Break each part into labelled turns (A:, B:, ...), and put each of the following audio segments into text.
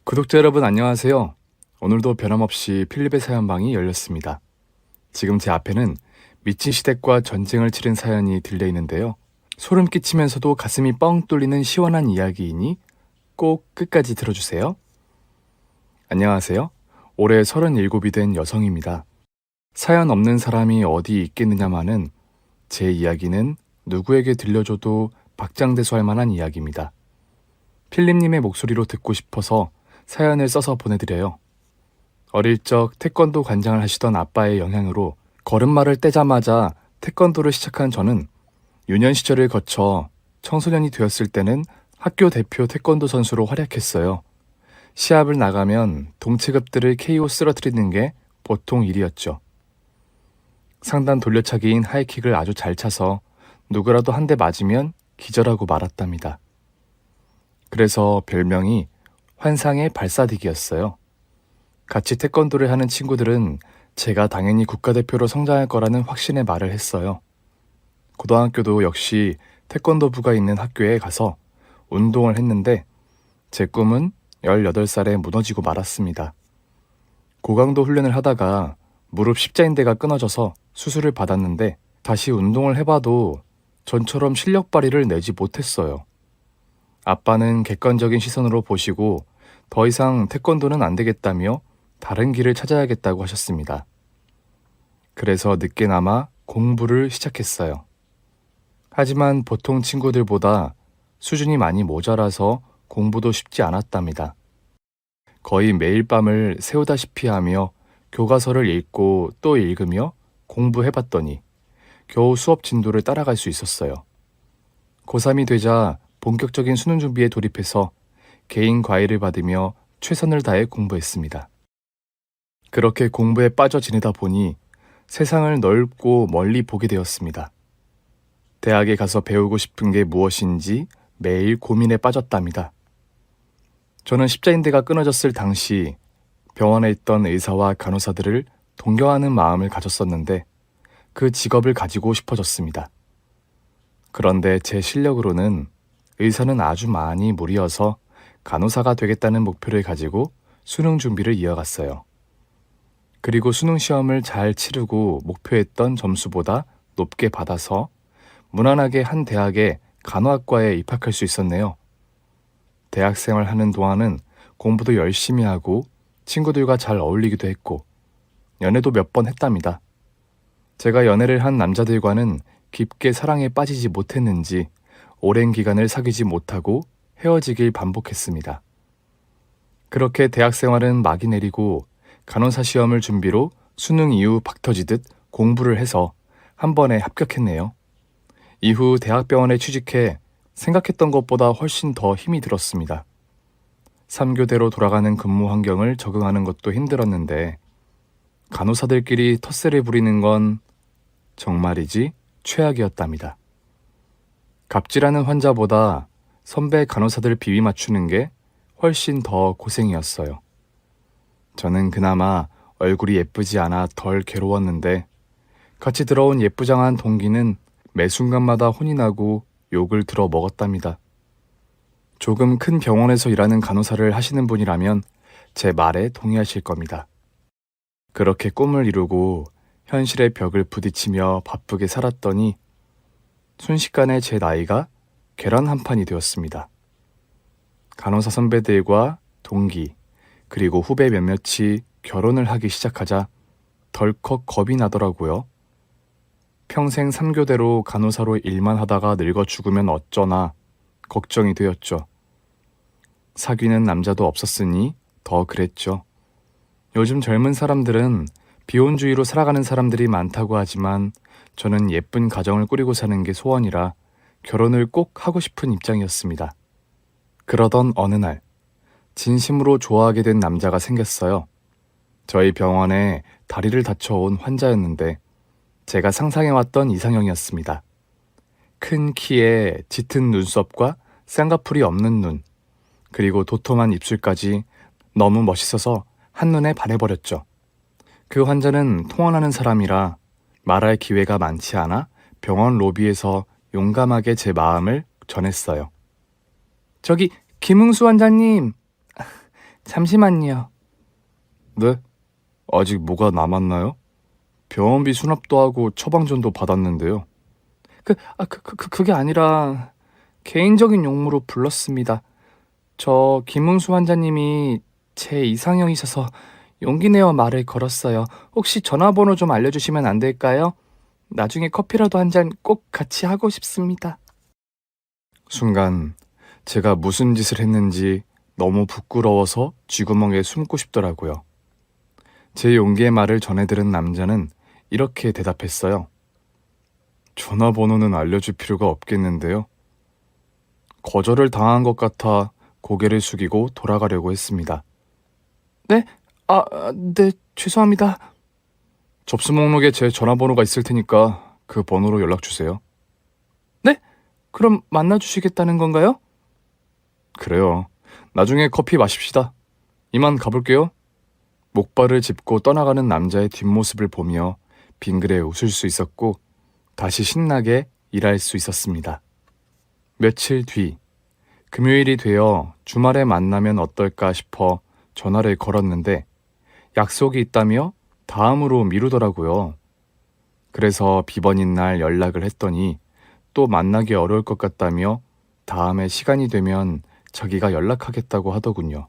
A: 구독자 여러분 안녕하세요. 오늘도 변함없이 필립의 사연방이 열렸습니다. 지금 제 앞에는 미친 시댁과 전쟁을 치른 사연이 들려 있는데요. 소름 끼치면서도 가슴이 뻥 뚫리는 시원한 이야기이니 꼭 끝까지 들어주세요. 안녕하세요. 올해 37이 된 여성입니다. 사연 없는 사람이 어디 있겠느냐마는 제 이야기는 누구에게 들려줘도 박장대소할 만한 이야기입니다. 필립님의 목소리로 듣고 싶어서 사연을 써서 보내드려요. 어릴 적 태권도 관장을 하시던 아빠의 영향으로 걸음마를 떼자마자 태권도를 시작한 저는 유년 시절을 거쳐 청소년이 되었을 때는 학교 대표 태권도 선수로 활약했어요. 시합을 나가면 동체급들을 KO 쓰러뜨리는 게 보통 일이었죠. 상단 돌려차기인 하이킥을 아주 잘 차서 누구라도 한 대 맞으면 기절하고 말았답니다. 그래서 별명이 환상의 발사디기였어요. 같이 태권도를 하는 친구들은 제가 당연히 국가대표로 성장할 거라는 확신의 말을 했어요. 고등학교도 역시 태권도부가 있는 학교에 가서 운동을 했는데 제 꿈은 18살에 무너지고 말았습니다. 고강도 훈련을 하다가 무릎 십자인대가 끊어져서 수술을 받았는데 다시 운동을 해봐도 전처럼 실력 발휘를 내지 못했어요. 아빠는 객관적인 시선으로 보시고 더 이상 태권도는 안 되겠다며 다른 길을 찾아야겠다고 하셨습니다. 그래서 늦게나마 공부를 시작했어요. 하지만 보통 친구들보다 수준이 많이 모자라서 공부도 쉽지 않았답니다. 거의 매일 밤을 새우다시피 하며 교과서를 읽고 또 읽으며 공부해봤더니 겨우 수업 진도를 따라갈 수 있었어요. 고3이 되자 본격적인 수능 준비에 돌입해서 개인 과외를 받으며 최선을 다해 공부했습니다. 그렇게 공부에 빠져 지내다 보니 세상을 넓고 멀리 보게 되었습니다. 대학에 가서 배우고 싶은 게 무엇인지 매일 고민에 빠졌답니다. 저는 십자인대가 끊어졌을 당시 병원에 있던 의사와 간호사들을 동경하는 마음을 가졌었는데 그 직업을 가지고 싶어졌습니다. 그런데 제 실력으로는 의사는 아주 많이 무리여서 간호사가 되겠다는 목표를 가지고 수능 준비를 이어갔어요. 그리고 수능 시험을 잘 치르고 목표했던 점수보다 높게 받아서 무난하게 한 대학의 간호학과에 입학할 수 있었네요. 대학생활 하는 동안은 공부도 열심히 하고 친구들과 잘 어울리기도 했고 연애도 몇 번 했답니다. 제가 연애를 한 남자들과는 깊게 사랑에 빠지지 못했는지 오랜 기간을 사귀지 못하고 헤어지길 반복했습니다. 그렇게 대학생활은 막이 내리고 간호사 시험을 준비로 수능 이후 박터지듯 공부를 해서 한 번에 합격했네요. 이후 대학병원에 취직해 생각했던 것보다 훨씬 더 힘이 들었습니다. 3교대로 돌아가는 근무 환경을 적응하는 것도 힘들었는데 간호사들끼리 텃세를 부리는 건 정말이지 최악이었답니다. 갑질하는 환자보다 선배 간호사들 비위 맞추는 게 훨씬 더 고생이었어요. 저는 그나마 얼굴이 예쁘지 않아 덜 괴로웠는데 같이 들어온 예쁘장한 동기는 매 순간마다 혼이 나고 욕을 들어 먹었답니다. 조금 큰 병원에서 일하는 간호사를 하시는 분이라면 제 말에 동의하실 겁니다. 그렇게 꿈을 이루고 현실의 벽을 부딪히며 바쁘게 살았더니 순식간에 제 나이가 계란 한 판이 되었습니다. 간호사 선배들과 동기, 그리고 후배 몇몇이 결혼을 하기 시작하자 덜컥 겁이 나더라고요. 평생 3교대로 간호사로 일만 하다가 늙어 죽으면 어쩌나 걱정이 되었죠. 사귀는 남자도 없었으니 더 그랬죠. 요즘 젊은 사람들은 비혼주의로 살아가는 사람들이 많다고 하지만 저는 예쁜 가정을 꾸리고 사는 게 소원이라 결혼을 꼭 하고 싶은 입장이었습니다. 그러던 어느 날 진심으로 좋아하게 된 남자가 생겼어요. 저희 병원에 다리를 다쳐온 환자였는데 제가 상상해왔던 이상형이었습니다. 큰 키에 짙은 눈썹과 쌍꺼풀이 없는 눈, 그리고 도톰한 입술까지 너무 멋있어서 한눈에 반해버렸죠. 그 환자는 통원하는 사람이라 말할 기회가 많지 않아 병원 로비에서 용감하게 제 마음을 전했어요. 저기 김응수 원장님, 잠시만요. 네? 아직 뭐가 남았나요? 병원비 수납도 하고 처방전도 받았는데요. 그게 아니라 개인적인 용무로 불렀습니다. 저 김웅수 환자님이 제 이상형이셔서 용기 내어 말을 걸었어요. 혹시 전화번호 좀 알려주시면 안 될까요? 나중에 커피라도 한 잔 꼭 같이 하고 싶습니다. 순간 제가 무슨 짓을 했는지 너무 부끄러워서 쥐구멍에 숨고 싶더라고요. 제 용기의 말을 전해 들은 남자는 이렇게 대답했어요. 전화번호는 알려줄 필요가 없겠는데요. 거절을 당한 것 같아 고개를 숙이고 돌아가려고 했습니다. 네? 네, 죄송합니다. 접수 목록에 제 전화번호가 있을 테니까 그 번호로 연락 주세요. 네? 그럼 만나주시겠다는 건가요? 그래요. 나중에 커피 마십시다. 이만 가볼게요. 목발을 짚고 떠나가는 남자의 뒷모습을 보며 빙그레 웃을 수 있었고 다시 신나게 일할 수 있었습니다. 며칠 뒤, 금요일이 되어 주말에 만나면 어떨까 싶어 전화를 걸었는데 약속이 있다며 다음으로 미루더라고요. 그래서 비번인 날 연락을 했더니 또 만나기 어려울 것 같다며 다음에 시간이 되면 자기가 연락하겠다고 하더군요.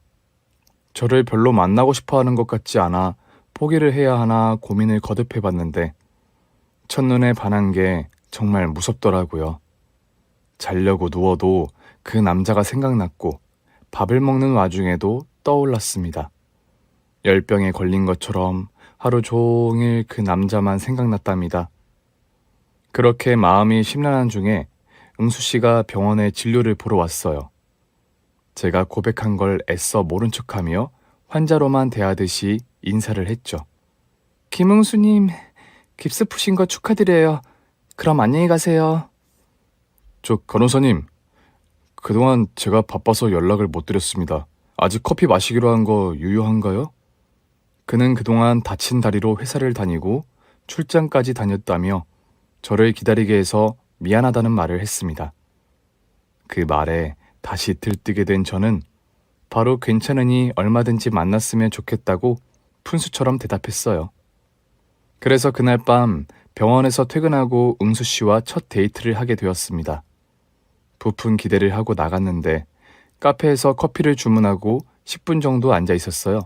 A: 저를 별로 만나고 싶어 하는 것 같지 않아 포기를 해야 하나 고민을 거듭해 봤는데 첫눈에 반한 게 정말 무섭더라고요. 자려고 누워도 그 남자가 생각났고 밥을 먹는 와중에도 떠올랐습니다. 열병에 걸린 것처럼 하루 종일 그 남자만 생각났답니다. 그렇게 마음이 심란한 중에 응수 씨가 병원에 진료를 보러 왔어요. 제가 고백한 걸 애써 모른 척하며 환자로만 대하듯이 인사를 했죠. 김응수님, 깁스 푸신 거 축하드려요. 그럼 안녕히 가세요. 저 간호사님, 그동안 제가 바빠서 연락을 못 드렸습니다. 아직 커피 마시기로 한 거 유효한가요? 그는 그동안 다친 다리로 회사를 다니고 출장까지 다녔다며 저를 기다리게 해서 미안하다는 말을 했습니다. 그 말에 다시 들뜨게 된 저는 바로 괜찮으니 얼마든지 만났으면 좋겠다고 푼수처럼 대답했어요. 그래서 그날 밤 병원에서 퇴근하고 응수 씨와 첫 데이트를 하게 되었습니다. 부푼 기대를 하고 나갔는데 카페에서 커피를 주문하고 10분 정도 앉아 있었어요.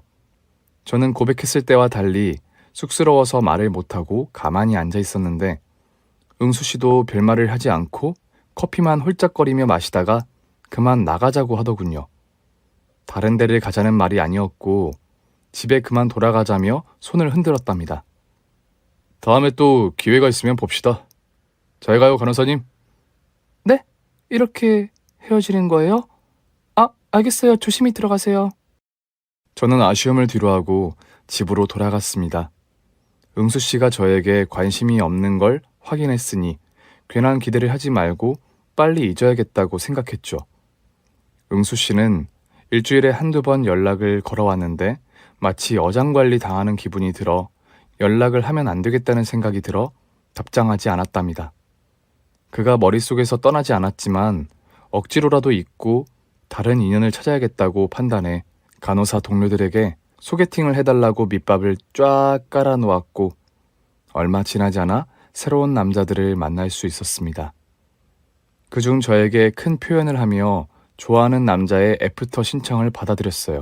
A: 저는 고백했을 때와 달리 쑥스러워서 말을 못하고 가만히 앉아 있었는데 응수 씨도 별말을 하지 않고 커피만 홀짝거리며 마시다가 그만 나가자고 하더군요. 다른 데를 가자는 말이 아니었고 집에 그만 돌아가자며 손을 흔들었답니다. 다음에 또 기회가 있으면 봅시다. 잘 가요, 간호사님. 네? 이렇게 헤어지는 거예요? 알겠어요. 조심히 들어가세요. 저는 아쉬움을 뒤로하고 집으로 돌아갔습니다. 응수 씨가 저에게 관심이 없는 걸 확인했으니 괜한 기대를 하지 말고 빨리 잊어야겠다고 생각했죠. 응수 씨는 일주일에 한두 번 연락을 걸어왔는데 마치 어장관리 당하는 기분이 들어 연락을 하면 안 되겠다는 생각이 들어 답장하지 않았답니다. 그가 머릿속에서 떠나지 않았지만 억지로라도 잊고 다른 인연을 찾아야겠다고 판단해 간호사 동료들에게 소개팅을 해달라고 밑밥을 쫙 깔아놓았고 얼마 지나지 않아 새로운 남자들을 만날 수 있었습니다. 그중 저에게 큰 표현을 하며 좋아하는 남자의 애프터 신청을 받아들였어요.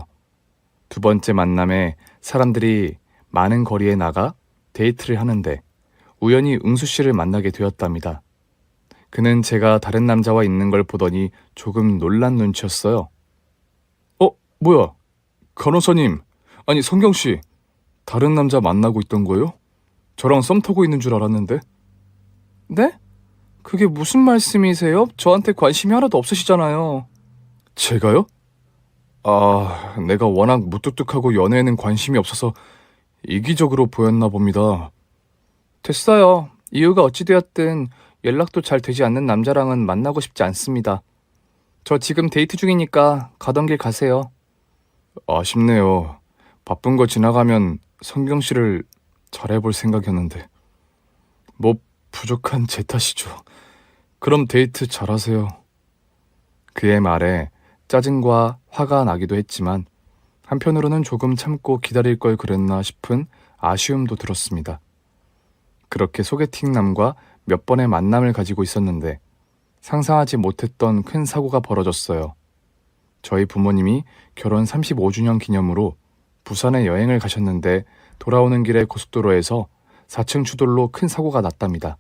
A: 두 번째 만남에 사람들이 많은 거리에 나가 데이트를 하는데 우연히 응수 씨를 만나게 되었답니다. 그는 제가 다른 남자와 있는 걸 보더니 조금 놀란 눈치였어요. 뭐야? 간호사님, 아니 성경 씨, 다른 남자 만나고 있던 거예요? 저랑 썸 타고 있는 줄 알았는데. 네? 그게 무슨 말씀이세요? 저한테 관심이 하나도 없으시잖아요. 제가요? 내가 워낙 무뚝뚝하고 연애에는 관심이 없어서 이기적으로 보였나 봅니다. 됐어요. 이유가 어찌되었든 연락도 잘 되지 않는 남자랑은 만나고 싶지 않습니다. 저 지금 데이트 중이니까 가던 길 가세요. 아쉽네요. 바쁜 거 지나가면 성경 씨를 잘해볼 생각이었는데. 뭐 부족한 제 탓이죠. 그럼 데이트 잘하세요. 그의 말에 짜증과 화가 나기도 했지만 한편으로는 조금 참고 기다릴 걸 그랬나 싶은 아쉬움도 들었습니다. 그렇게 소개팅남과 몇 번의 만남을 가지고 있었는데 상상하지 못했던 큰 사고가 벌어졌어요. 저희 부모님이 결혼 35주년 기념으로 부산에 여행을 가셨는데 돌아오는 길에 고속도로에서 4층 추돌로 큰 사고가 났답니다.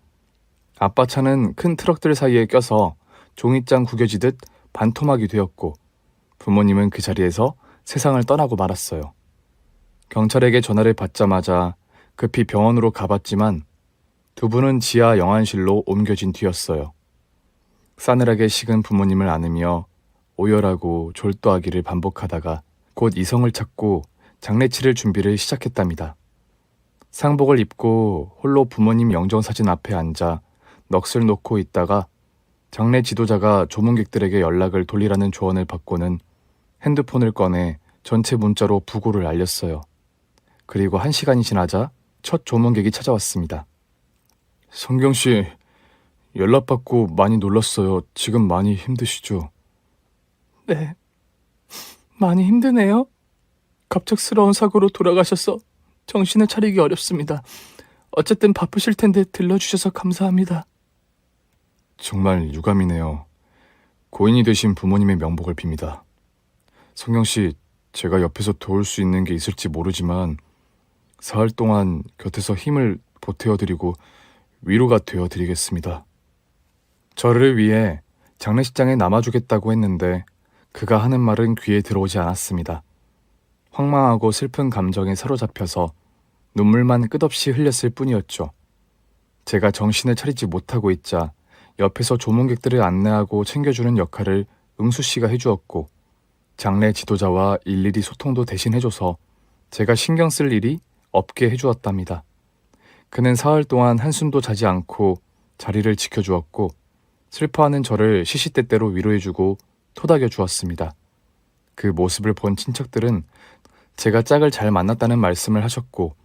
A: 아빠 차는 큰 트럭들 사이에 껴서 종이장 구겨지듯 반토막이 되었고 부모님은 그 자리에서 세상을 떠나고 말았어요. 경찰에게 전화를 받자마자 급히 병원으로 가봤지만 두 분은 지하 영안실로 옮겨진 뒤였어요. 싸늘하게 식은 부모님을 안으며 오열하고 졸도하기를 반복하다가 곧 이성을 찾고 장례치를 준비를 시작했답니다. 상복을 입고 홀로 부모님 영정사진 앞에 앉아 넋을 놓고 있다가 장례 지도자가 조문객들에게 연락을 돌리라는 조언을 받고는 핸드폰을 꺼내 전체 문자로 부고를 알렸어요. 그리고 1시간이 지나자 첫 조문객이 찾아왔습니다. 성경씨, 연락받고 많이 놀랐어요. 지금 많이 힘드시죠? 네, 많이 힘드네요. 갑작스러운 사고로 돌아가셔서 정신을 차리기 어렵습니다. 어쨌든 바쁘실 텐데 들러주셔서 감사합니다. 정말 유감이네요. 고인이 되신 부모님의 명복을 빕니다. 성경씨, 제가 옆에서 도울 수 있는 게 있을지 모르지만 사흘 동안 곁에서 힘을 보태어드리고 위로가 되어드리겠습니다. 저를 위해 장례식장에 남아주겠다고 했는데 그가 하는 말은 귀에 들어오지 않았습니다. 황망하고 슬픈 감정에 사로잡혀서 눈물만 끝없이 흘렸을 뿐이었죠. 제가 정신을 차리지 못하고 있자 옆에서 조문객들을 안내하고 챙겨주는 역할을 응수 씨가 해주었고 장례 지도자와 일일이 소통도 대신 해줘서 제가 신경 쓸 일이 없게 해주었답니다. 그는 사흘 동안 한숨도 자지 않고 자리를 지켜주었고 슬퍼하는 저를 시시때때로 위로해주고 토닥여 주었습니다. 그 모습을 본 친척들은 제가 짝을 잘 만났다는 말씀을 하셨고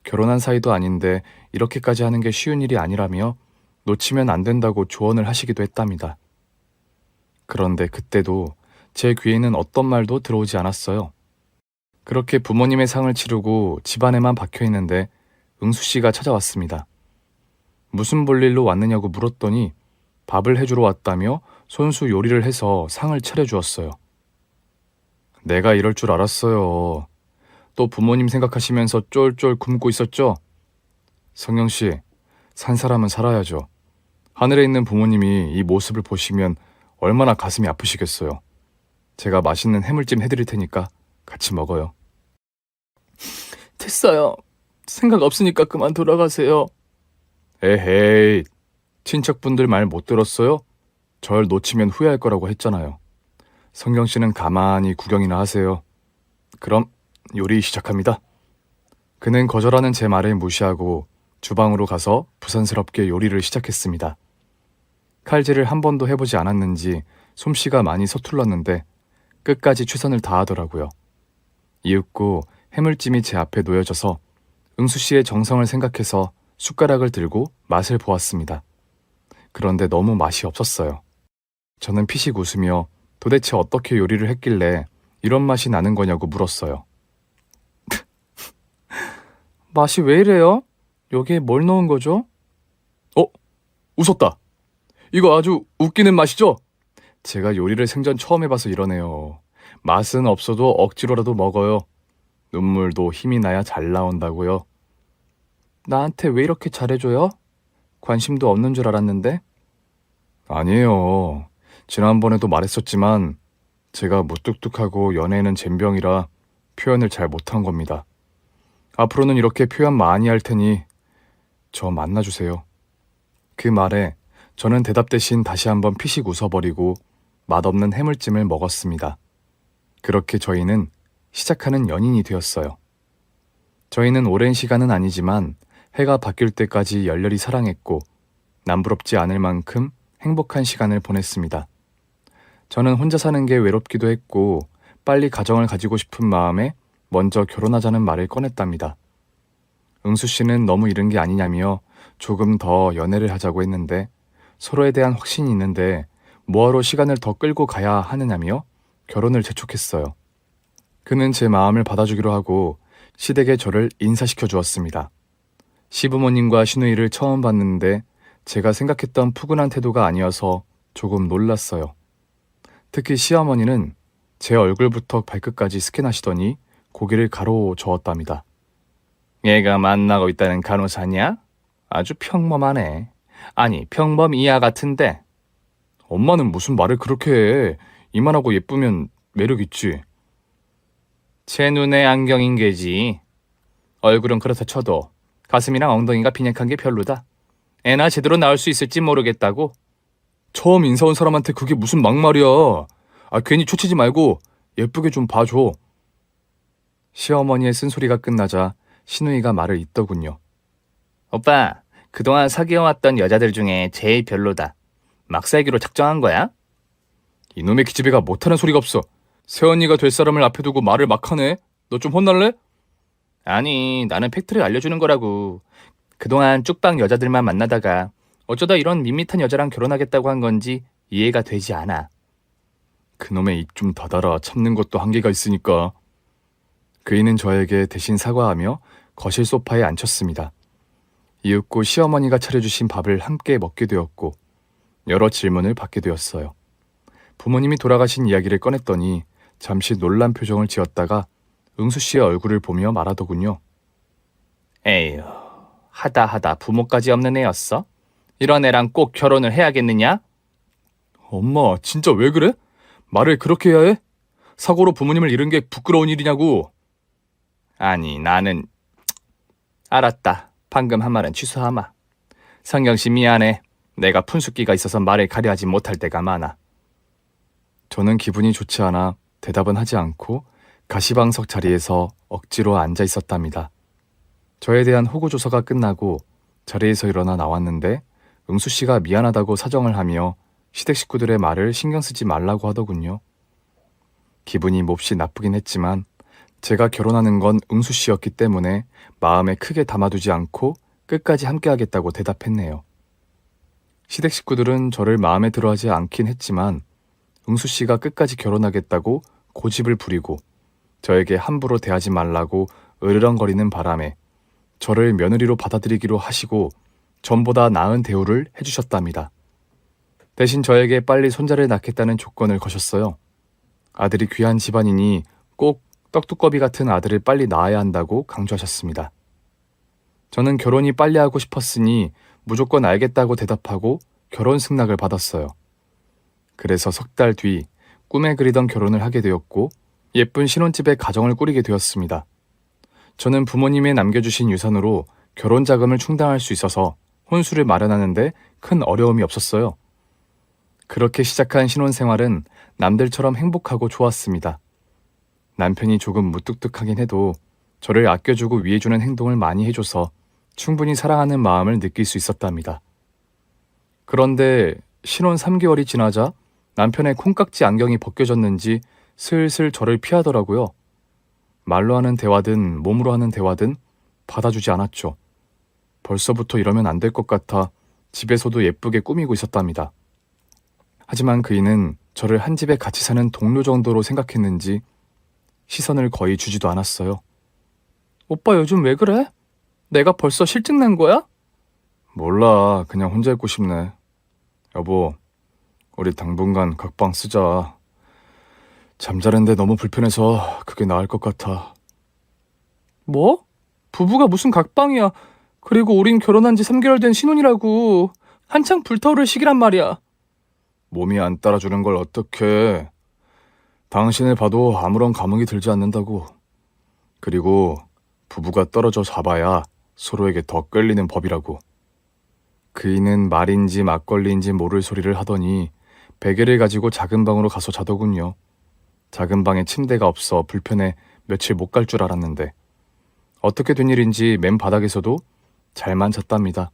A: 결혼한 사이도 아닌데 이렇게까지 하는 게 쉬운 일이 아니라며 놓치면 안 된다고 조언을 하시기도 했답니다. 그런데 그때도 제 귀에는 어떤 말도 들어오지 않았어요. 그렇게 부모님의 상을 치르고 집안에만 박혀 있는데 응수 씨가 찾아왔습니다. 무슨 볼일로 왔느냐고 물었더니 밥을 해주러 왔다며 손수 요리를 해서 상을 차려주었어요. 내가 이럴 줄 알았어요. 또 부모님 생각하시면서 쫄쫄 굶고 있었죠? 성경씨, 산 사람은 살아야죠. 하늘에 있는 부모님이 이 모습을 보시면 얼마나 가슴이 아프시겠어요. 제가 맛있는 해물찜 해드릴 테니까 같이 먹어요. 됐어요. 생각 없으니까 그만 돌아가세요. 에헤이, 친척분들 말 못 들었어요? 절 놓치면 후회할 거라고 했잖아요. 성경씨는 가만히 구경이나 하세요. 그럼 요리 시작합니다. 그는 거절하는 제 말을 무시하고 주방으로 가서 부산스럽게 요리를 시작했습니다. 칼질을 한 번도 해보지 않았는지 솜씨가 많이 서툴렀는데 끝까지 최선을 다하더라고요. 이윽고 해물찜이 제 앞에 놓여져서 응수 씨의 정성을 생각해서 숟가락을 들고 맛을 보았습니다. 그런데 너무 맛이 없었어요. 저는 피식 웃으며 도대체 어떻게 요리를 했길래 이런 맛이 나는 거냐고 물었어요. 맛이 왜 이래요? 여기에 뭘 넣은 거죠? 웃었다. 이거 아주 웃기는 맛이죠? 제가 요리를 생전 처음 해봐서 이러네요. 맛은 없어도 억지로라도 먹어요. 눈물도 힘이 나야 잘 나온다고요. 나한테 왜 이렇게 잘해줘요? 관심도 없는 줄 알았는데? 아니에요. 지난번에도 말했었지만 제가 무뚝뚝하고 연애에는 젬병이라 표현을 잘 못한 겁니다. 앞으로는 이렇게 표현 많이 할 테니 저 만나주세요. 그 말에 저는 대답 대신 다시 한번 피식 웃어버리고 맛없는 해물찜을 먹었습니다. 그렇게 저희는 시작하는 연인이 되었어요. 저희는 오랜 시간은 아니지만 해가 바뀔 때까지 열렬히 사랑했고 남부럽지 않을 만큼 행복한 시간을 보냈습니다. 저는 혼자 사는 게 외롭기도 했고 빨리 가정을 가지고 싶은 마음에 먼저 결혼하자는 말을 꺼냈답니다. 응수 씨는 너무 이른 게 아니냐며 조금 더 연애를 하자고 했는데 서로에 대한 확신이 있는데 뭐하러 시간을 더 끌고 가야 하느냐며 결혼을 재촉했어요. 그는 제 마음을 받아주기로 하고 시댁에 저를 인사시켜 주었습니다. 시부모님과 시누이를 처음 봤는데 제가 생각했던 푸근한 태도가 아니어서 조금 놀랐어요. 특히 시어머니는 제 얼굴부터 발끝까지 스캔하시더니 고개를 가로저었답니다. 얘가 만나고 있다는 간호사냐? 아주 평범하네. 아니, 평범 이하 같은데. 엄마는 무슨 말을 그렇게 해. 이만하고 예쁘면 매력 있지. 제 눈에 안경인 게지. 얼굴은 그렇다 쳐도 가슴이랑 엉덩이가 빈약한 게 별로다. 애나 제대로 낳을 수 있을지 모르겠다고. 처음 인사 온 사람한테 그게 무슨 막말이야. 괜히 초치지 말고 예쁘게 좀 봐줘. 시어머니의 쓴소리가 끝나자 시누이가 말을 잇더군요. 오빠, 그동안 사귀어왔던 여자들 중에 제일 별로다. 막 살기로 작정한 거야? 이놈의 기집애가 못하는 소리가 없어. 새언니가 될 사람을 앞에 두고 말을 막 하네. 너 좀 혼날래? 아니, 나는 팩트를 알려주는 거라고. 그동안 쭉방 여자들만 만나다가 어쩌다 이런 밋밋한 여자랑 결혼하겠다고 한 건지 이해가 되지 않아. 그놈의 입 좀 닫아라. 참는 것도 한계가 있으니까. 그이는 저에게 대신 사과하며 거실 소파에 앉혔습니다. 이윽고 시어머니가 차려주신 밥을 함께 먹게 되었고 여러 질문을 받게 되었어요. 부모님이 돌아가신 이야기를 꺼냈더니 잠시 놀란 표정을 지었다가 응수 씨의 얼굴을 보며 말하더군요. 에휴, 하다 부모까지 없는 애였어? 이런 애랑 꼭 결혼을 해야겠느냐? 엄마, 진짜 왜 그래? 말을 그렇게 해야 해? 사고로 부모님을 잃은 게 부끄러운 일이냐고. 아니, 나는... 알았다. 방금 한 말은 취소하마. 성경씨 미안해. 내가 푼숫기가 있어서 말을 가려하지 못할 때가 많아. 저는 기분이 좋지 않아 대답은 하지 않고 가시방석 자리에서 억지로 앉아 있었답니다. 저에 대한 호구조서가 끝나고 자리에서 일어나 나왔는데 응수 씨가 미안하다고 사정을 하며 시댁 식구들의 말을 신경 쓰지 말라고 하더군요. 기분이 몹시 나쁘긴 했지만 제가 결혼하는 건 응수 씨였기 때문에 마음에 크게 담아두지 않고 끝까지 함께하겠다고 대답했네요. 시댁 식구들은 저를 마음에 들어하지 않긴 했지만 응수 씨가 끝까지 결혼하겠다고 고집을 부리고 저에게 함부로 대하지 말라고 으르렁거리는 바람에 저를 며느리로 받아들이기로 하시고 전보다 나은 대우를 해주셨답니다. 대신 저에게 빨리 손자를 낳겠다는 조건을 거셨어요. 아들이 귀한 집안이니 꼭 떡두꺼비 같은 아들을 빨리 낳아야 한다고 강조하셨습니다. 저는 결혼이 빨리 하고 싶었으니 무조건 알겠다고 대답하고 결혼 승낙을 받았어요. 그래서 석 달 뒤 꿈에 그리던 결혼을 하게 되었고 예쁜 신혼집에 가정을 꾸리게 되었습니다. 저는 부모님이 남겨주신 유산으로 결혼 자금을 충당할 수 있어서 혼수를 마련하는데 큰 어려움이 없었어요. 그렇게 시작한 신혼생활은 남들처럼 행복하고 좋았습니다. 남편이 조금 무뚝뚝하긴 해도 저를 아껴주고 위해주는 행동을 많이 해줘서 충분히 사랑하는 마음을 느낄 수 있었답니다. 그런데 신혼 3개월이 지나자 남편의 콩깍지 안경이 벗겨졌는지 슬슬 저를 피하더라고요. 말로 하는 대화든 몸으로 하는 대화든 받아주지 않았죠. 벌써부터 이러면 안 될 것 같아 집에서도 예쁘게 꾸미고 있었답니다. 하지만 그이는 저를 한 집에 같이 사는 동료 정도로 생각했는지 시선을 거의 주지도 않았어요. 오빠 요즘 왜 그래? 내가 벌써 실증 난 거야? 몰라, 그냥 혼자 있고 싶네. 여보, 우리 당분간 각방 쓰자. 잠자는데 너무 불편해서 그게 나을 것 같아. 뭐? 부부가 무슨 각방이야. 그리고 우린 결혼한 지 3개월 된 신혼이라고. 한창 불타오를 시기란 말이야. 몸이 안 따라주는 걸 어떡해. 당신을 봐도 아무런 감흥이 들지 않는다고. 그리고 부부가 떨어져 잡아야 서로에게 더 끌리는 법이라고. 그이는 말인지 막걸리인지 모를 소리를 하더니 베개를 가지고 작은 방으로 가서 자더군요. 작은 방에 침대가 없어 불편해 며칠 못 갈 줄 알았는데 어떻게 된 일인지 맨 바닥에서도 잘만 잤답니다.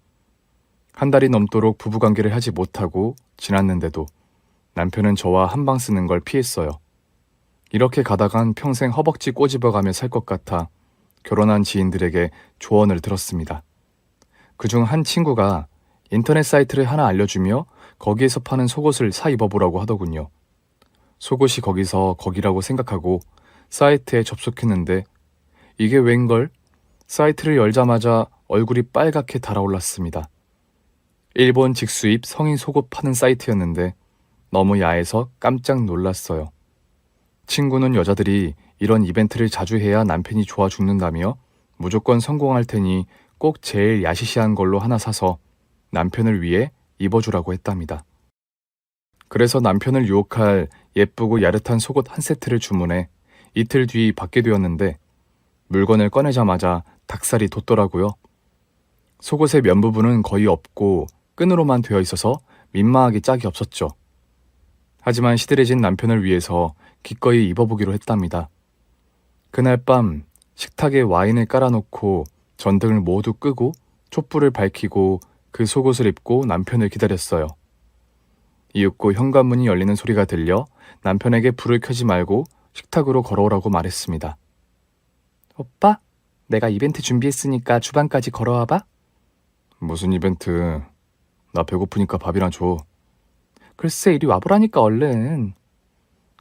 A: 한 달이 넘도록 부부관계를 하지 못하고 지났는데도 남편은 저와 한방 쓰는 걸 피했어요. 이렇게 가다간 평생 허벅지 꼬집어가며 살 것 같아 결혼한 지인들에게 조언을 들었습니다. 그중 한 친구가 인터넷 사이트를 하나 알려주며 거기에서 파는 속옷을 사 입어보라고 하더군요. 속옷이 거기서 거기라고 생각하고 사이트에 접속했는데 이게 웬걸? 사이트를 열자마자 얼굴이 빨갛게 달아올랐습니다. 일본 직수입 성인 속옷 파는 사이트였는데 너무 야해서 깜짝 놀랐어요. 친구는 여자들이 이런 이벤트를 자주 해야 남편이 좋아 죽는다며 무조건 성공할 테니 꼭 제일 야시시한 걸로 하나 사서 남편을 위해 입어주라고 했답니다. 그래서 남편을 유혹할 예쁘고 야릇한 속옷 한 세트를 주문해 이틀 뒤 받게 되었는데 물건을 꺼내자마자 닭살이 돋더라고요. 속옷의 면 부분은 거의 없고 끈으로만 되어 있어서 민망하기 짝이 없었죠. 하지만 시들해진 남편을 위해서 기꺼이 입어보기로 했답니다. 그날 밤 식탁에 와인을 깔아놓고 전등을 모두 끄고 촛불을 밝히고 그 속옷을 입고 남편을 기다렸어요. 이윽고 현관문이 열리는 소리가 들려 남편에게 불을 켜지 말고 식탁으로 걸어오라고 말했습니다. 오빠, 내가 이벤트 준비했으니까 주방까지 걸어와봐. 무슨 이벤트? 나 배고프니까 밥이나 줘. 글쎄 이리 와보라니까 얼른.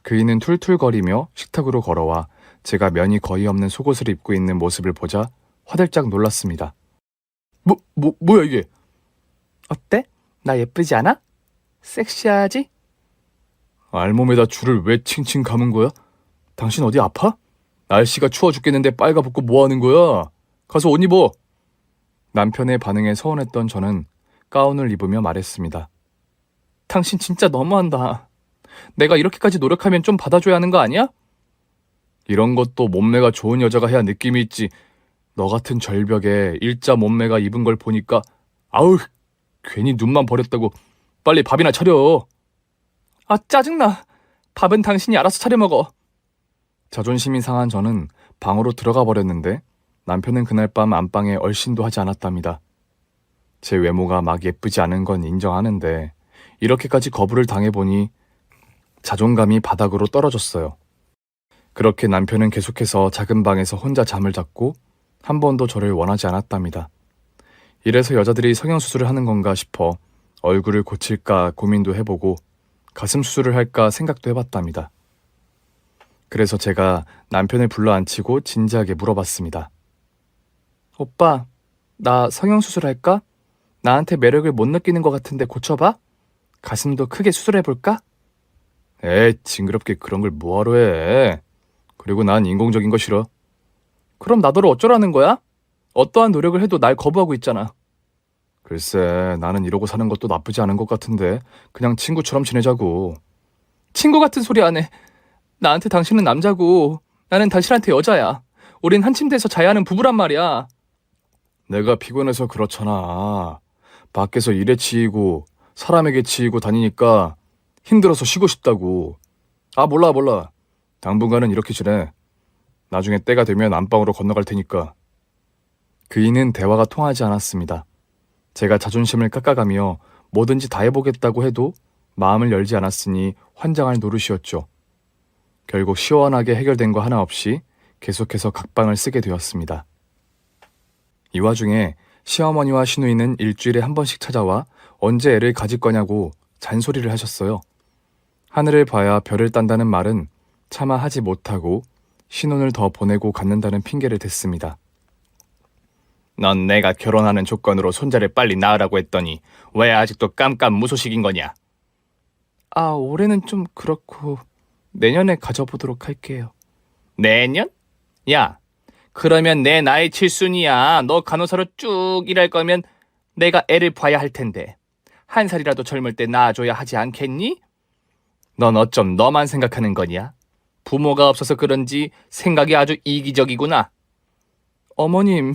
A: 그이는 툴툴거리며 식탁으로 걸어와 제가 면이 거의 없는 속옷을 입고 있는 모습을 보자 화들짝 놀랐습니다. 뭐야 이게? 어때? 나 예쁘지 않아? 섹시하지? 알몸에다 줄을 왜 칭칭 감은 거야? 당신 어디 아파? 날씨가 추워 죽겠는데 빨가벗고 뭐 하는 거야? 가서 옷 입어. 남편의 반응에 서운했던 저는 가운을 입으며 말했습니다. 당신 진짜 너무한다. 내가 이렇게까지 노력하면 좀 받아줘야 하는 거 아니야? 이런 것도 몸매가 좋은 여자가 해야 느낌이 있지. 너 같은 절벽에 일자 몸매가 입은 걸 보니까 아우, 괜히 눈만 버렸다고. 빨리 밥이나 차려. 아, 짜증나. 밥은 당신이 알아서 차려 먹어. 자존심이 상한 저는 방으로 들어가 버렸는데 남편은 그날 밤 안방에 얼씬도 하지 않았답니다. 제 외모가 막 예쁘지 않은 건 인정하는데 이렇게까지 거부를 당해보니 자존감이 바닥으로 떨어졌어요. 그렇게 남편은 계속해서 작은 방에서 혼자 잠을 잤고 한 번도 저를 원하지 않았답니다. 이래서 여자들이 성형수술을 하는 건가 싶어 얼굴을 고칠까 고민도 해보고 가슴 수술을 할까 생각도 해봤답니다. 그래서 제가 남편을 불러앉히고 진지하게 물어봤습니다. 오빠, 나 성형수술 할까? 나한테 매력을 못 느끼는 것 같은데 고쳐봐? 가슴도 크게 수술해볼까? 에이, 징그럽게 그런 걸 뭐하러 해. 그리고 난 인공적인 거 싫어. 그럼 나더러 어쩌라는 거야? 어떠한 노력을 해도 날 거부하고 있잖아. 글쎄, 나는 이러고 사는 것도 나쁘지 않은 것 같은데 그냥 친구처럼 지내자고. 친구 같은 소리 안 해. 나한테 당신은 남자고 나는 당신한테 여자야. 우린 한 침대에서 자야 하는 부부란 말이야. 내가 피곤해서 그렇잖아. 밖에서 일에 치이고 사람에게 치이고 다니니까 힘들어서 쉬고 싶다고. 아, 몰라. 당분간은 이렇게 지내. 나중에 때가 되면 안방으로 건너갈 테니까. 그이는 대화가 통하지 않았습니다. 제가 자존심을 깎아가며 뭐든지 다 해보겠다고 해도 마음을 열지 않았으니 환장할 노릇이었죠. 결국 시원하게 해결된 거 하나 없이 계속해서 각방을 쓰게 되었습니다. 이 와중에 시어머니와 시누이는 일주일에 한 번씩 찾아와 언제 애를 가질 거냐고 잔소리를 하셨어요. 하늘을 봐야 별을 딴다는 말은 차마 하지 못하고 신혼을 더 보내고 갖는다는 핑계를 댔습니다. 넌 내가 결혼하는 조건으로 손자를 빨리 낳으라고 했더니 왜 아직도 깜깜무소식인 거냐? 아, 올해는 좀 그렇고 내년에 가져보도록 할게요. 내년? 야, 그러면 내 나이 7순이야. 너 간호사로 쭉 일할 거면 내가 애를 봐야 할 텐데. 한 살이라도 젊을 때 낳아줘야 하지 않겠니? 넌 어쩜 너만 생각하는 거냐? 부모가 없어서 그런지 생각이 아주 이기적이구나. 어머님,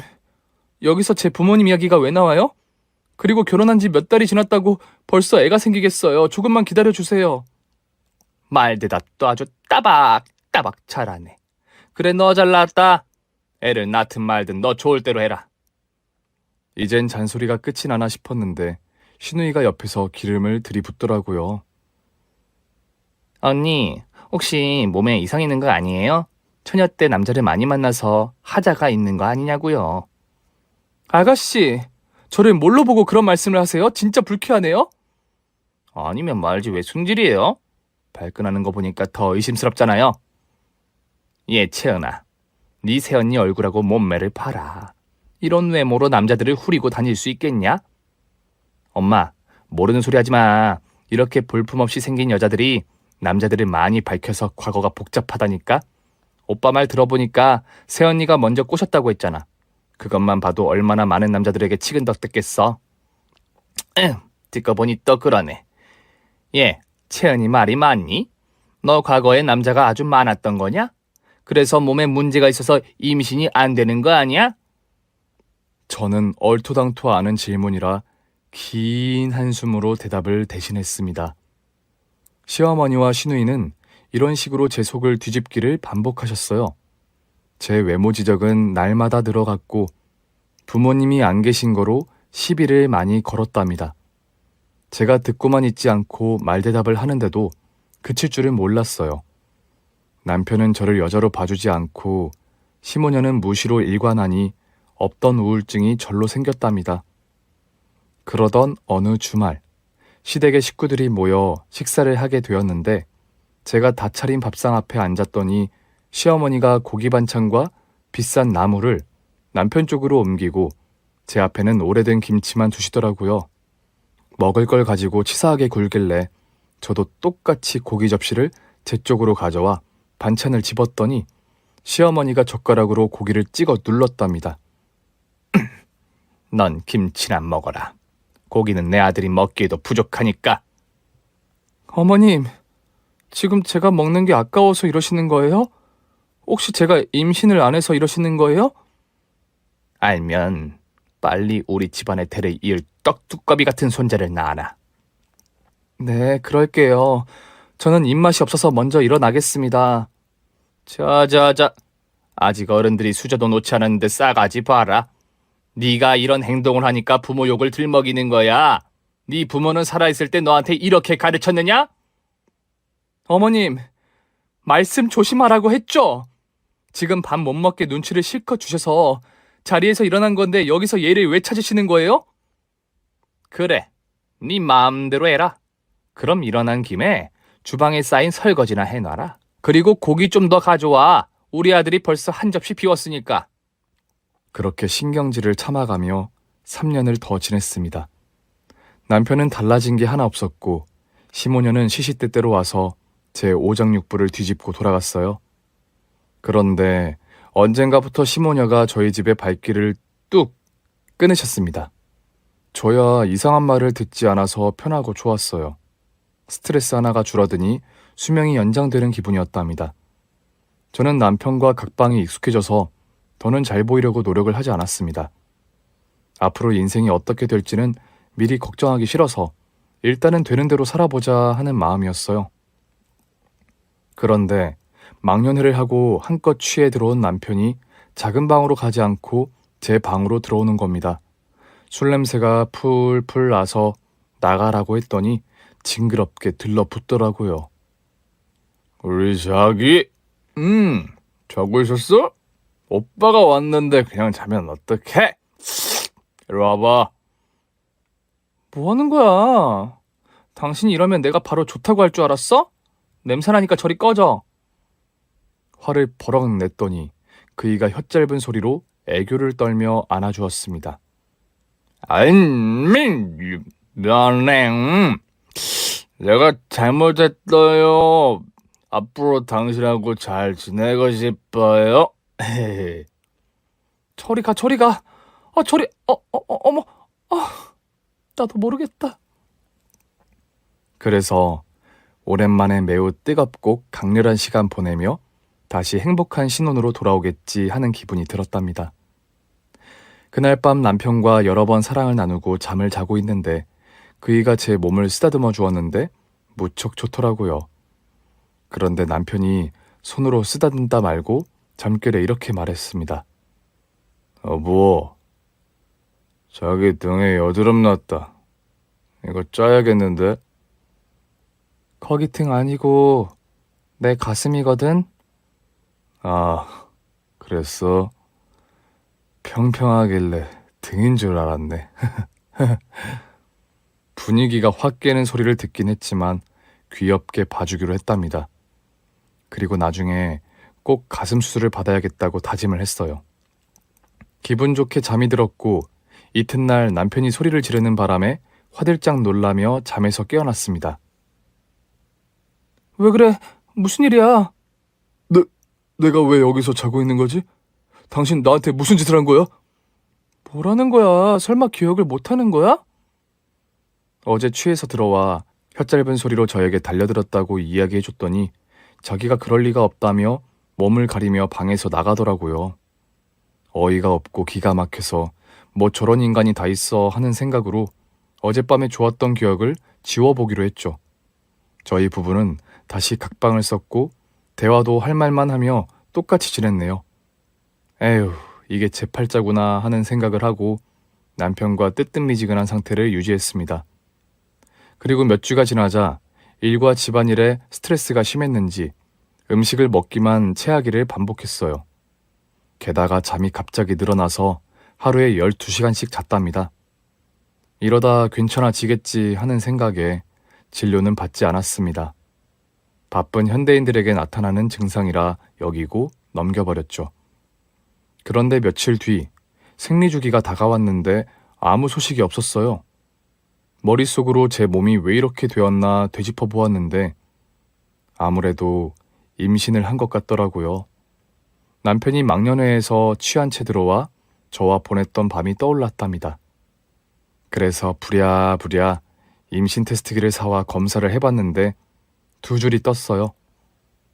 A: 여기서 제 부모님 이야기가 왜 나와요? 그리고 결혼한 지 몇 달이 지났다고 벌써 애가 생기겠어요. 조금만 기다려주세요. 말 대답도 아주 따박따박 잘하네. 그래, 너 잘났다. 애를 낳든 말든 너 좋을 대로 해라. 이젠 잔소리가 끝이 나나 싶었는데 신우이가 옆에서 기름을 들이붓더라고요. 언니, 혹시 몸에 이상 있는 거 아니에요? 처녀 때 남자를 많이 만나서 하자가 있는 거 아니냐고요. 아가씨, 저를 뭘로 보고 그런 말씀을 하세요? 진짜 불쾌하네요? 아니면 말지 왜 승질이에요? 발끈하는 거 보니까 더 의심스럽잖아요. 예, 채은아. 네 새언니 얼굴하고 몸매를 봐라. 이런 외모로 남자들을 후리고 다닐 수 있겠냐? 엄마, 모르는 소리 하지 마. 이렇게 볼품없이 생긴 여자들이 남자들을 많이 밝혀서 과거가 복잡하다니까? 오빠 말 들어보니까 새언니가 먼저 꼬셨다고 했잖아. 그것만 봐도 얼마나 많은 남자들에게 치근덕댔겠어. 듣고 보니 또 그러네. 예, 채은이 말이 맞니? 너 과거에 남자가 아주 많았던 거냐? 그래서 몸에 문제가 있어서 임신이 안 되는 거 아니야? 저는 얼토당토 않은 질문이라 긴 한숨으로 대답을 대신했습니다. 시어머니와 시누이는 이런 식으로 제 속을 뒤집기를 반복하셨어요. 제 외모 지적은 날마다 늘어갔고 부모님이 안 계신 거로 시비를 많이 걸었답니다. 제가 듣고만 있지 않고 말대답을 하는데도 그칠 줄은 몰랐어요. 남편은 저를 여자로 봐주지 않고 시모녀는 무시로 일관하니 없던 우울증이 절로 생겼답니다. 그러던 어느 주말, 시댁의 식구들이 모여 식사를 하게 되었는데 제가 다 차린 밥상 앞에 앉았더니 시어머니가 고기 반찬과 비싼 나물을 남편 쪽으로 옮기고 제 앞에는 오래된 김치만 두시더라고요. 먹을 걸 가지고 치사하게 굴길래 저도 똑같이 고기 접시를 제 쪽으로 가져와 반찬을 집었더니 시어머니가 젓가락으로 고기를 찍어 눌렀답니다. 넌 김치나 먹어라. 고기는 내 아들이 먹기에도 부족하니까. 어머님, 지금 제가 먹는 게 아까워서 이러시는 거예요? 혹시 제가 임신을 안 해서 이러시는 거예요? 알면 빨리 우리 집안의 대를 이을 떡두꺼비 같은 손자를 낳아라. 네, 그럴게요. 저는 입맛이 없어서 먼저 일어나겠습니다. 자자자, 아직 어른들이 수저도 놓지 않았는데 싸가지 봐라. 네가 이런 행동을 하니까 부모 욕을 들먹이는 거야. 네 부모는 살아있을 때 너한테 이렇게 가르쳤느냐? 어머님, 말씀 조심하라고 했죠? 지금 밥 못 먹게 눈치를 실컷 주셔서 자리에서 일어난 건데 여기서 예를 왜 찾으시는 거예요? 그래, 네 마음대로 해라. 그럼 일어난 김에 주방에 쌓인 설거지나 해놔라. 그리고 고기 좀 더 가져와. 우리 아들이 벌써 한 접시 비웠으니까. 그렇게 신경질을 참아가며 3년을 더 지냈습니다. 남편은 달라진 게 하나 없었고 시모녀는 시시때때로 와서 제 오장육부를 뒤집고 돌아갔어요. 그런데 언젠가부터 시모녀가 저희 집의 발길을 뚝 끊으셨습니다. 저야 이상한 말을 듣지 않아서 편하고 좋았어요. 스트레스 하나가 줄어드니 수명이 연장되는 기분이었답니다. 저는 남편과 각방이 익숙해져서 더는 잘 보이려고 노력을 하지 않았습니다. 앞으로 인생이 어떻게 될지는 미리 걱정하기 싫어서 일단은 되는 대로 살아보자 하는 마음이었어요. 그런데 망년회를 하고 한껏 취해 들어온 남편이 작은 방으로 가지 않고 제 방으로 들어오는 겁니다. 술 냄새가 풀풀 나서 나가라고 했더니 징그럽게 들러붙더라고요. 우리 자기? 자고 있었어? 오빠가 왔는데 그냥 자면 어떡해? 이리 와봐. 뭐 하는 거야? 당신이 이러면 내가 바로 좋다고 할 줄 알았어? 냄새나니까 저리 꺼져. 화를 버럭 냈더니 그이가 혓짧은 소리로 애교를 떨며 안아주었습니다. 미안해. 내가 잘못했어요. 앞으로 당신하고 잘 지내고 싶어요. 저리 가. 어머. 나도 모르겠다. 그래서 오랜만에 매우 뜨겁고 강렬한 시간 보내며 다시 행복한 신혼으로 돌아오겠지 하는 기분이 들었답니다. 그날 밤 남편과 여러 번 사랑을 나누고 잠을 자고 있는데 그이가 제 몸을 쓰다듬어 주었는데 무척 좋더라고요. 그런데 남편이 손으로 쓰다듬다 말고 잠결에 이렇게 말했습니다. 여보, 자기 등에 여드름 났다. 이거 짜야겠는데? 거기 등 아니고 내 가슴이거든? 아, 그랬어? 평평하길래 등인 줄 알았네. 분위기가 확 깨는 소리를 듣긴 했지만 귀엽게 봐주기로 했답니다. 그리고 나중에 꼭 가슴 수술을 받아야겠다고 다짐을 했어요. 기분 좋게 잠이 들었고 이튿날 남편이 소리를 지르는 바람에 화들짝 놀라며 잠에서 깨어났습니다. 왜 그래? 무슨 일이야? 내가 왜 여기서 자고 있는 거지? 당신 나한테 무슨 짓을 한 거야? 뭐라는 거야? 설마 기억을 못하는 거야? 어제 취해서 들어와 혀짧은 소리로 저에게 달려들었다고 이야기해줬더니 자기가 그럴 리가 없다며 몸을 가리며 방에서 나가더라고요. 어이가 없고 기가 막혀서 뭐 저런 인간이 다 있어 하는 생각으로 어젯밤에 좋았던 기억을 지워보기로 했죠. 저희 부부는 다시 각방을 썼고 대화도 할 말만 하며 똑같이 지냈네요. 에휴, 이게 제 팔자구나 하는 생각을 하고 남편과 뜨뜻미지근한 상태를 유지했습니다. 그리고 몇 주가 지나자 일과 집안일에 스트레스가 심했는지 음식을 먹기만 체하기를 반복했어요. 게다가 잠이 갑자기 늘어나서 하루에 12시간씩 잤답니다. 이러다 괜찮아지겠지 하는 생각에 진료는 받지 않았습니다. 바쁜 현대인들에게 나타나는 증상이라 여기고 넘겨버렸죠. 그런데 며칠 뒤 생리주기가 다가왔는데 아무 소식이 없었어요. 머릿속으로 제 몸이 왜 이렇게 되었나 되짚어 보았는데 아무래도 임신을 한 것 같더라고요. 남편이 망년회에서 취한 채 들어와 저와 보냈던 밤이 떠올랐답니다. 그래서 부랴부랴 임신 테스트기를 사와 검사를 해봤는데 2줄이 떴어요.